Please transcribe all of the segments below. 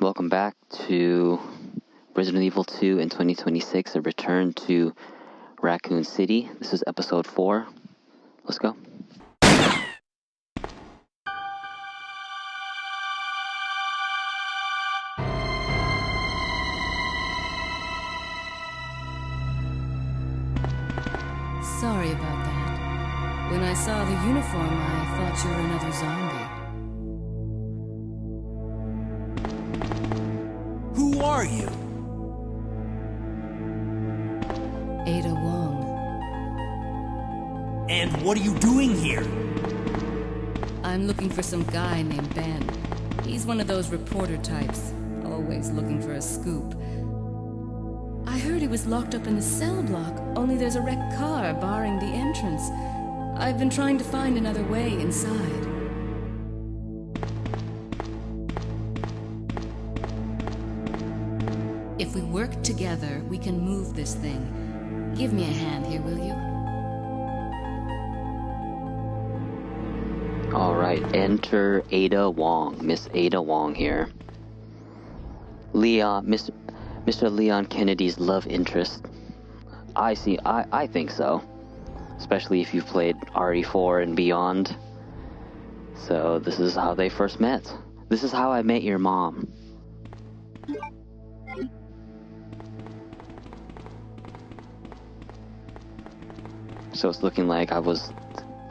Welcome back to Resident Evil 2 in 2026, a return to Raccoon City. This is episode 4. Let's go. Sorry about that. When I saw the uniform, I thought you were another zombie. Who are you? Ada Wong. And what are you doing here? I'm looking for some guy named Ben. He's one of those reporter types, always looking for a scoop. I heard he was locked up in the cell block, only there's a wrecked car barring the entrance. I've been trying to find another way inside. If we work together, we can move this thing. Give me a hand here, will you? Alright, enter Ada Wong. Miss Ada Wong here. Mr. Leon Kennedy's love interest. I think so. Especially if you've played RE4 and beyond. So this is how they first met. This is how I met your mom. So it's looking like I was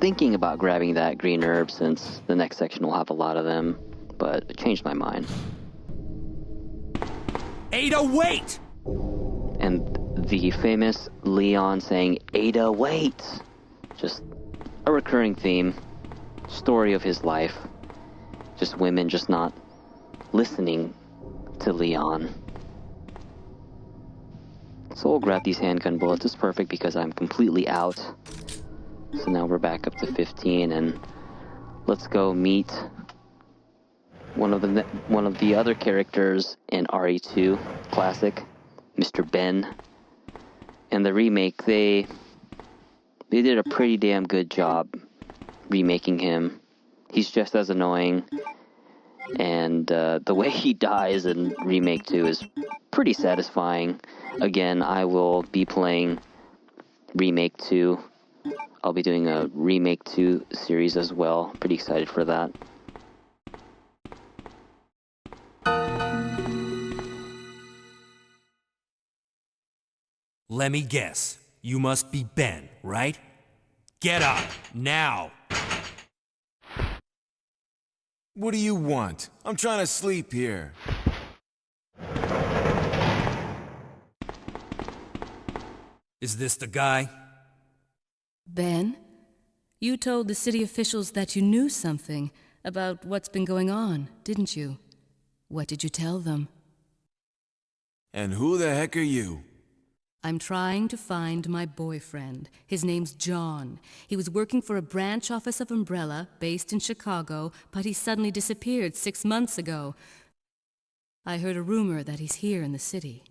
thinking about grabbing that green herb since the next section will have a lot of them, but it changed my mind. Ada, wait! And the famous Leon saying, Ada, wait! Just a recurring theme. Story of his life. Just women just not listening to Leon. So we'll grab these handgun bullets. It's perfect because I'm completely out. So now we're back up to 15 and let's go meet one of the other characters in RE2 classic, Mr. Ben. And the remake, they did a pretty damn good job remaking him. He's just as annoying, and the way he dies in Remake 2 is pretty satisfying. Again, I will be playing Remake 2. I'll be doing a Remake 2 series as well. Pretty excited for that. Let me guess. You must be Ben, right? Get up, now! What do you want? I'm trying to sleep here. Is this the guy? Ben? You told the city officials that you knew something about what's been going on, didn't you? What did you tell them? And who the heck are you? I'm trying to find my boyfriend. His name's John. He was working for a branch office of Umbrella, based in Chicago, but he suddenly disappeared 6 months ago. I heard a rumor that he's here in the city.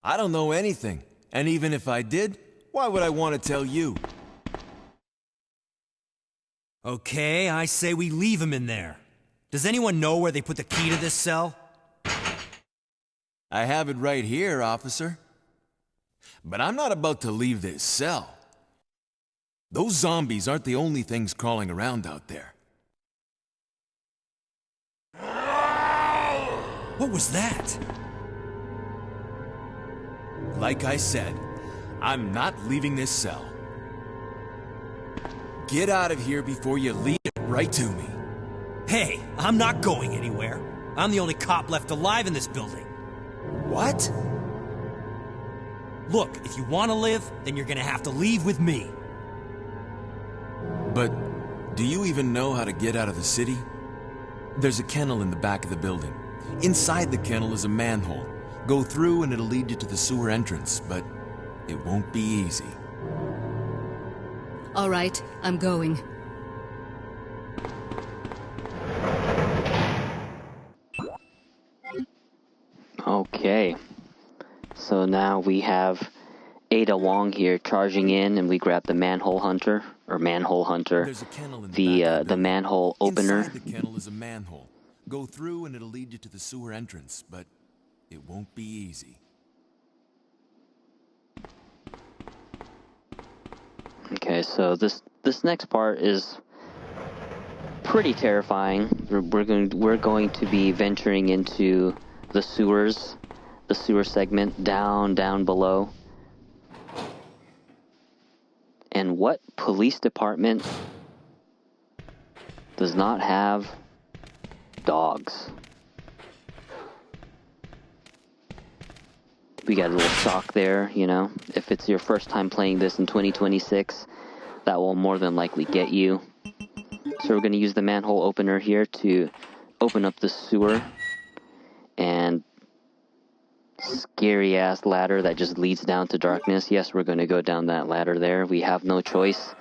I don't know anything. And even if I did, why would I want to tell you? Okay, I say we leave him in there. Does anyone know where they put the key to this cell? I have it right here, officer. But I'm not about to leave this cell. Those zombies aren't the only things crawling around out there. What was that? Like I said, I'm not leaving this cell. Get out of here before you leave it right to me. Hey, I'm not going anywhere. I'm the only cop left alive in this building. What? Look, if you want to live, then you're gonna have to leave with me. But do you even know how to get out of the city? There's a kennel in the back of the building. Inside the kennel is a manhole. Go through and it'll lead you to the sewer entrance, but it won't be easy. All right, I'm going. Okay. So now we have Ada Wong here charging in, and we grab the manhole hunter, or manhole hunter, There's a kennel in the back of manhole opener. Inside the kennel is a manhole. Go through and it'll lead you to the sewer entrance, but it won't be easy. Okay, so this next part is pretty terrifying. We're going to be venturing into the sewers, the sewer segment down below. And what police department does not have dogs? We got a little shock there, you know. If it's your first time playing this in 2026, that will more than likely get you. So we're going to use the manhole opener here to open up the sewer. And scary ass ladder that just leads down to darkness. Yes, we're going to go down that ladder there. We have no choice.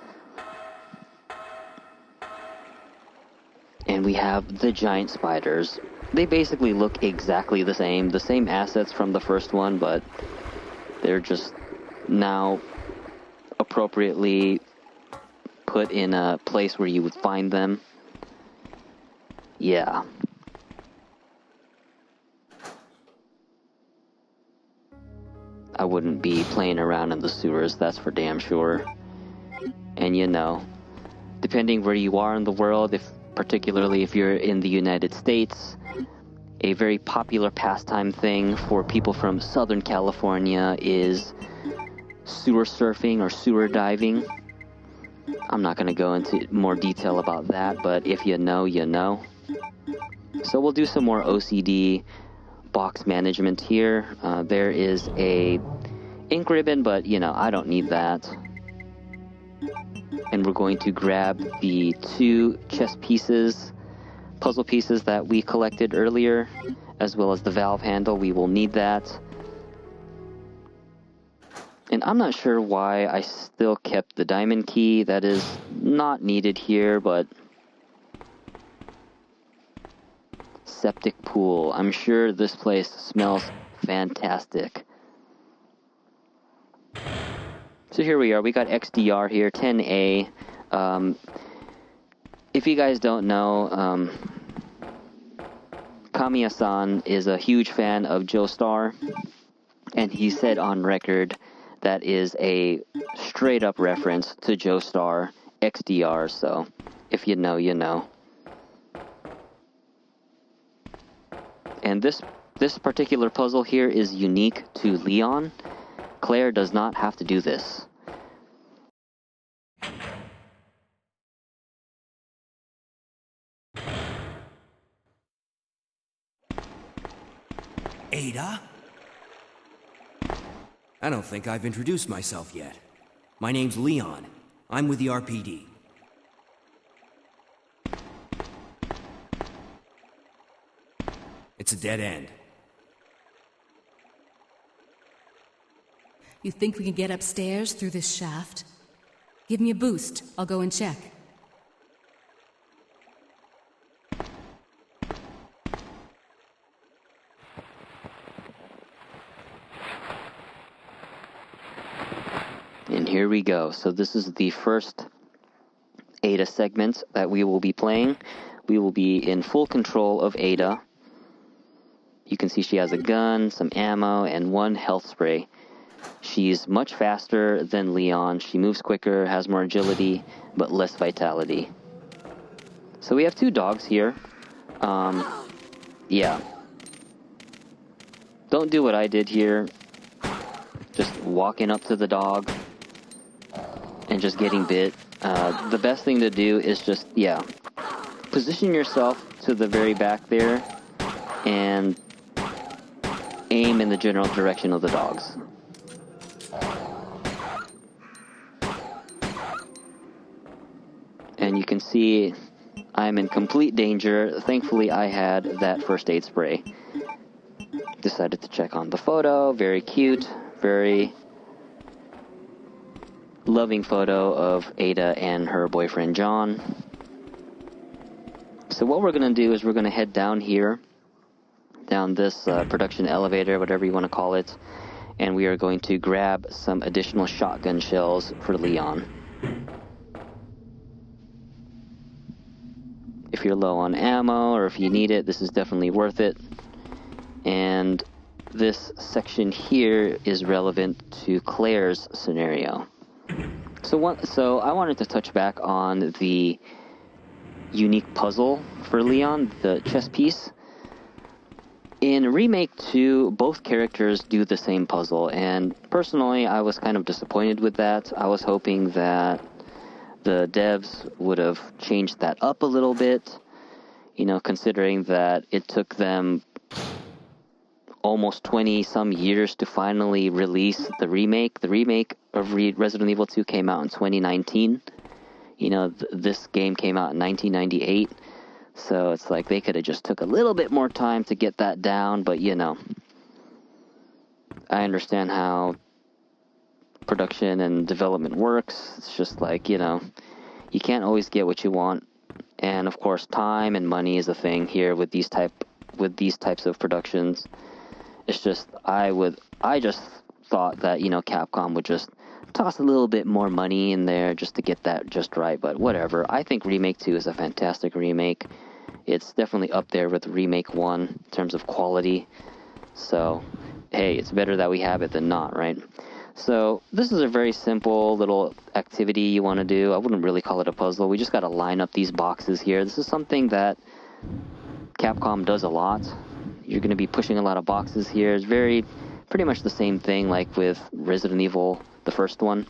And we have the giant spiders. They basically look exactly the same assets from the first one, but they're just now appropriately put in a place where you would find them. Yeah. I wouldn't be playing around in the sewers, that's for damn sure. And you know, depending where you are in the world, particularly if you're in the United States, a very popular pastime thing for people from Southern California is sewer surfing or sewer diving. I'm not going to go into more detail about that, but if you know, you know. So we'll do some more OCD box management here. There is a ink ribbon, but you know, I don't need that. And we're going to grab the 2 chess pieces, puzzle pieces that we collected earlier, as well as the valve handle. We will need that. And I'm not sure why I still kept the diamond key. That is not needed here, but septic pool. I'm sure this place smells fantastic. So here we are. We got XDR here, 10A. If you guys don't know, Kamiya-san is a huge fan of Joestar, and he said on record that is a straight-up reference to Joestar XDR, so if you know, you know. And this particular puzzle here is unique to Leon. Claire does not have to do this. Ada? I don't think I've introduced myself yet. My name's Leon. I'm with the RPD. It's a dead end. You think we can get upstairs through this shaft? Give me a boost. I'll go and check. And here we go. So this is the first Ada segment that we will be playing. We will be in full control of Ada. You can see she has a gun, some ammo, and 1 health spray. She's much faster than Leon. She moves quicker, has more agility, but less vitality. So we have 2 dogs here. Yeah. Don't do what I did here. Just walking up to the dog and just getting bit. The best thing to do is just, yeah, position yourself to the very back there and aim in the general direction of the dogs. And you can see I'm in complete danger. Thankfully, I had that first aid spray. Decided to check on the photo. Very cute. Very loving photo of Ada and her boyfriend John. So what we're going to do is we're going to head down here, down this production elevator, whatever you want to call it, and we are going to grab some additional shotgun shells for Leon. if you're low on ammo or if you need it, this is definitely worth it. And this section here is relevant to Claire's scenario. So I wanted to touch back on the unique puzzle for Leon, the chess piece. In Remake 2, both characters do the same puzzle, and personally, I was kind of disappointed with that. I was hoping that the devs would have changed that up a little bit, considering that it took them almost 20-some years to finally release the remake. The remake of Resident Evil 2 came out in 2019. This game came out in 1998. So it's like they could have just took a little bit more time to get that down, but I understand how production and development works. It's just like, you can't always get what you want. And of course, time and money is a thing here with these types of productions. It's just I just thought that, Capcom would just toss a little bit more money in there just to get that just right, but whatever. I think Remake 2 is a fantastic remake. It's definitely up there with Remake 1 in terms of quality. So, hey, it's better that we have it than not, right? So, this is a very simple little activity you want to do. I wouldn't really call it a puzzle. We just got to line up these boxes here. This is something that Capcom does a lot. You're going to be pushing a lot of boxes here. It's pretty much the same thing like with Resident Evil, the first one.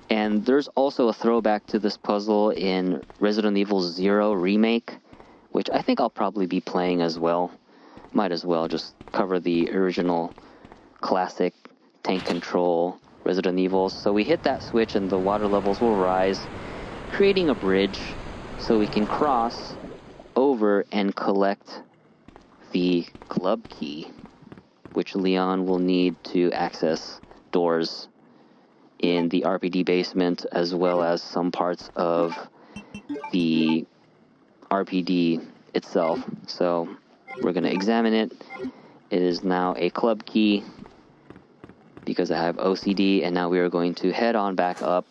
And there's also a throwback to this puzzle in Resident Evil 0 Remake, which I think I'll probably be playing as well. Might as well just cover the original classic tank control Resident Evil. So we hit that switch and the water levels will rise, creating a bridge so we can cross over and collect the club key, which Leon will need to access doors in the RPD basement, as well as some parts of the RPD itself. So we're going to examine it. It is now a club key because I have OCD, and now we are going to head on back up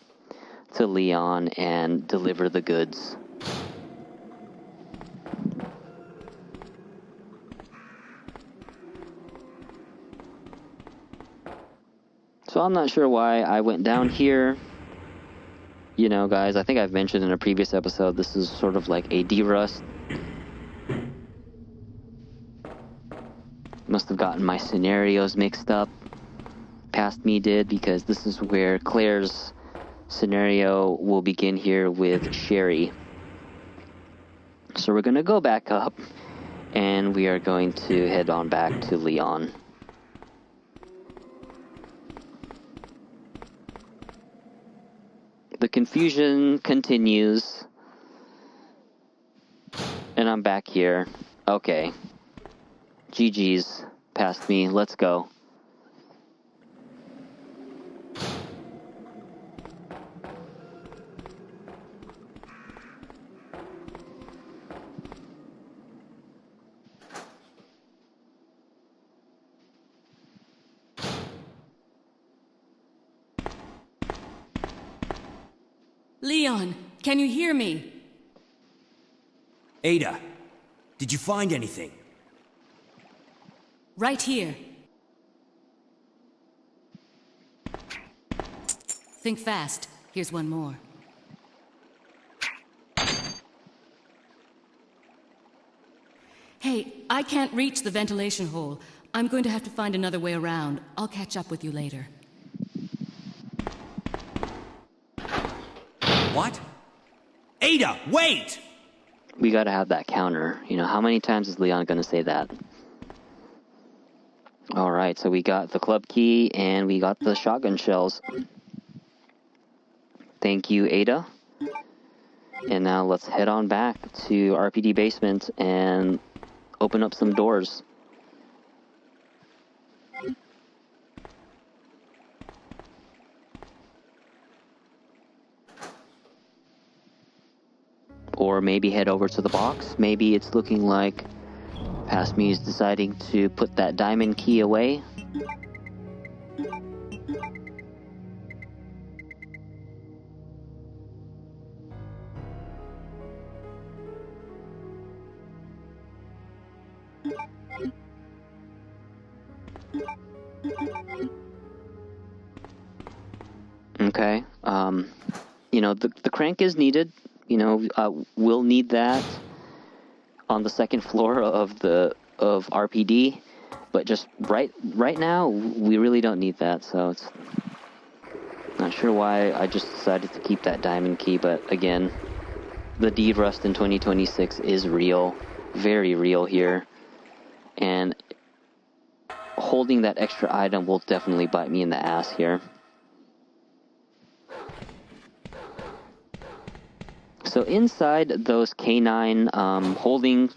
to Leon and deliver the goods. So I'm not sure why I went down here. Guys, I think I've mentioned in a previous episode, this is sort of like a D-Rust. Must have gotten my scenarios mixed up. Past me did, because this is where Claire's scenario will begin here with Sherry. So we're going to go back up, and we are going to head on back to Leon. The confusion continues. And I'm back here. Okay. GG's. Past me. Let's go. Leon, can you hear me? Ada, did you find anything? Right here. Think fast. Here's one more. Hey, I can't reach the ventilation hole. I'm going to have to find another way around. I'll catch up with you later. What? Ada, wait! We gotta have that counter. How many times is Leon gonna say that? Alright, so we got the club key and we got the shotgun shells. Thank you, Ada. And now let's head on back to RPD basement and open up some doors. Or maybe head over to the box. Maybe it's looking like Past Me is deciding to put that diamond key away. Okay. You know, the crank is needed. You know, we'll need that on the second floor of RPD, but just right now we really don't need that. So it's not sure why I just decided to keep that diamond key. But again, the deed rust in 2026 is real, very real here, and holding that extra item will definitely bite me in the ass here. So inside those canine holding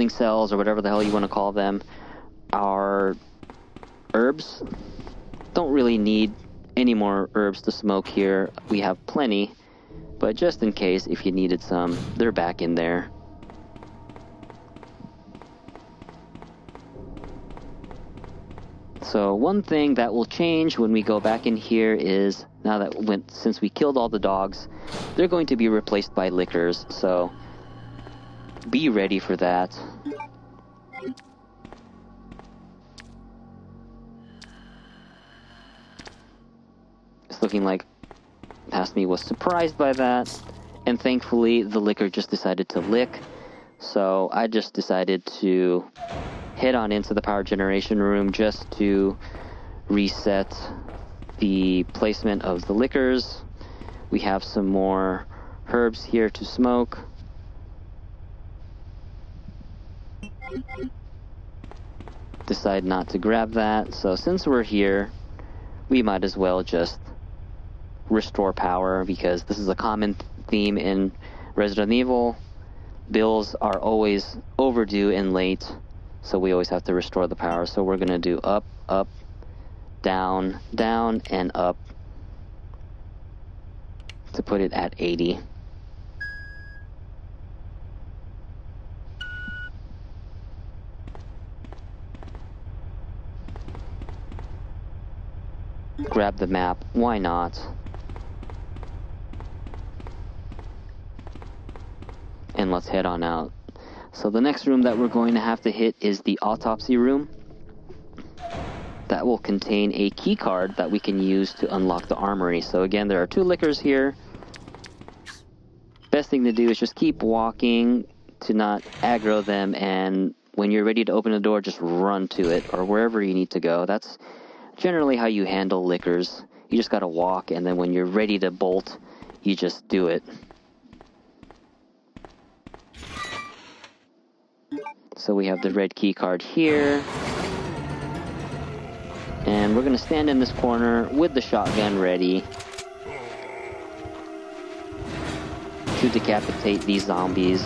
cells, or whatever the hell you want to call them, are herbs. Don't really need any more herbs to smoke here. We have plenty, but just in case, if you needed some, they're back in there. So one thing that will change when we go back in here is, since we killed all the dogs, they're going to be replaced by lickers, so be ready for that. It's looking like past me was surprised by that, and thankfully the licker just decided to lick, so I just decided to head on into the power generation room just to reset the placement of the lickers. We have some more herbs here to smoke. Decide not to grab that, so since we're here, we might as well just restore power, because this is a common theme in Resident Evil. Bills are always overdue and late, so we always have to restore the power. So we're gonna do up, up, down, down, and up to put it at 80. Grab the map, why not? And let's head on out. So the next room that we're going to have to hit is the autopsy room. That will contain a key card that we can use to unlock the armory. So again, there are 2 lickers here. Best thing to do is just keep walking to not aggro them, and when you're ready to open the door, just run to it, or wherever you need to go. That's generally how you handle lickers. You just gotta walk, and then when you're ready to bolt, you just do it. So we have the red key card here. And we're going to stand in this corner with the shotgun ready to decapitate these zombies.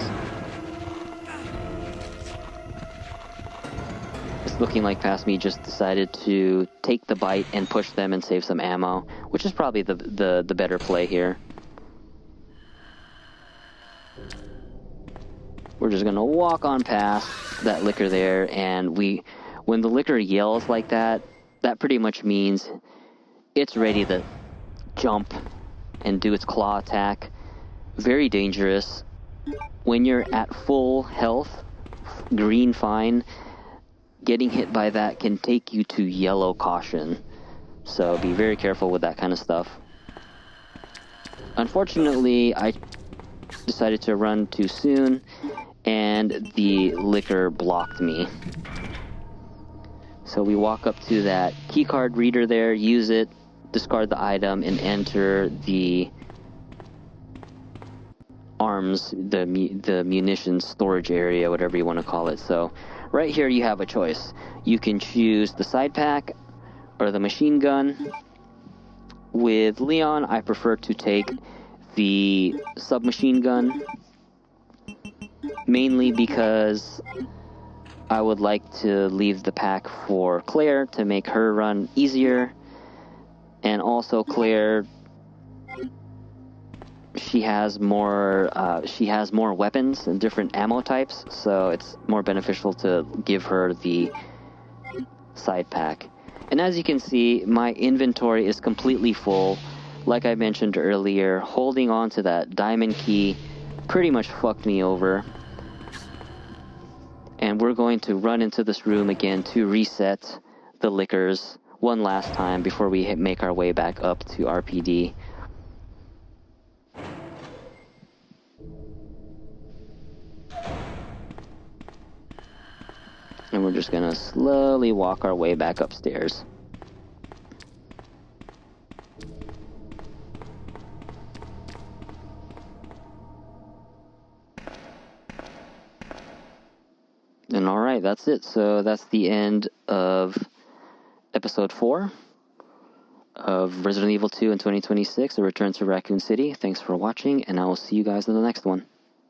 It's looking like past me just decided to take the bite and push them and save some ammo, which is probably the better play here. We're just going to walk on past that licker there, and when the licker yells like that, that pretty much means it's ready to jump and do its claw attack. Very dangerous. When you're at full health, green fine, getting hit by that can take you to yellow caution. So be very careful with that kind of stuff. Unfortunately, I decided to run too soon, and the licker blocked me. So we walk up to that keycard reader there, use it, discard the item, and enter the arms, the munitions storage area, whatever you want to call it. So right here you have a choice. You can choose the side pack or the machine gun. With Leon, I prefer to take the submachine gun, mainly because I would like to leave the pack for Claire to make her run easier, and also Claire, she has more weapons and different ammo types, so it's more beneficial to give her the side pack. And as you can see, my inventory is completely full. Like I mentioned earlier, holding on to that diamond key pretty much fucked me over. And we're going to run into this room again to reset the liquors one last time before we make our way back up to RPD. And we're just going to slowly walk our way back upstairs. And alright, that's it. So that's the end of episode 4 of Resident Evil 2 in 2026, A Return to Raccoon City. Thanks for watching, and I will see you guys in the next one.